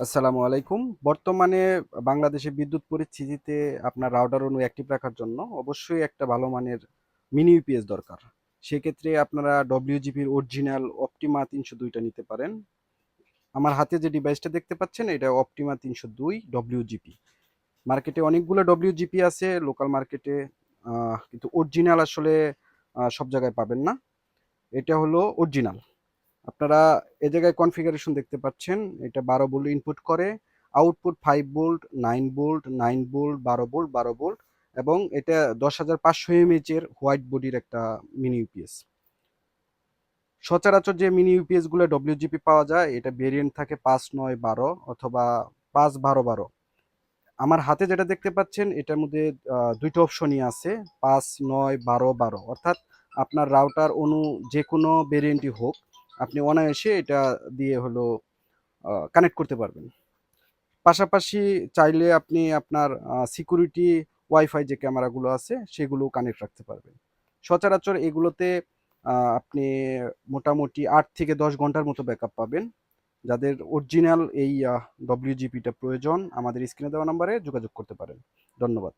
আসসালামু আলাইকুম। বর্তমানে বাংলাদেশে বিদ্যুৎ পরিস্থিতিতে আপনার রাউটার অনু অ্যাক্টিভ রাখার জন্য অবশ্যই একটা ভালো মানের মিনি ইউপিএস দরকার। সেক্ষেত্রে আপনারা ডব্লিউজিপির অরিজিনাল অপটিমা ৩০২ টা নিতে পারেন। আমার হাতে যে ডিভাইসটা দেখতে পাচ্ছেন এটা অপটিমা ৩০২ ডব্লিউজিপি। মার্কেটে অনেকগুলো ডব্লিউজিপি আছে লোকাল মার্কেটে, কিন্তু অরিজিনাল আসলে সব জায়গায় পাবেন না। এটা হলো অরিজিনাল। আপনারা এ জায়গায় কনফিগারেশন দেখতে পাচ্ছেন, এটা 12 ভোল্ট ইনপুট করে, output 5 volt, 9 volt, 9 volt, 12 volt, 12 volt, এবং এটা 10,500 এমএইচ এর হোয়াইট বডির একটা মিনি ইউপিএস। সচরাচর যে মিনি ইউপিএস গুলো ডব্লিউজিপি পাওয়া যায় এটা ভেরিয়েন্ট থাকে 5, 9, 12 অথবা 5, 12, 12। আমার হাতে যেটা দেখতে পাচ্ছেন এটার মধ্যে দুইটা অপশনই আছে, 5, 9, 12, 12, অর্থাৎ আপনার রাউটার অনু যে কোনো ভেরিয়েন্টই হোক আপনি অনায়াসে এটা দিয়ে হলো কানেক্ট করতে পারবেন। পাশাপাশি চাইলে আপনি আপনার সিকিউরিটি ওয়াইফাই যে ক্যামেরাগুলো আছে সেগুলো কানেক্ট রাখতে পারবেন। সচরাচর এগুলোতে আপনি মোটামুটি 8 থেকে 10 ঘন্টার মতো ব্যাকআপ পাবেন। যাদের অরিজিনাল এই ডব্লিউজিপিটা প্রয়োজন আমাদের স্ক্রিনে দেওয়া নাম্বারে যোগাযোগ করতে পারেন। ধন্যবাদ।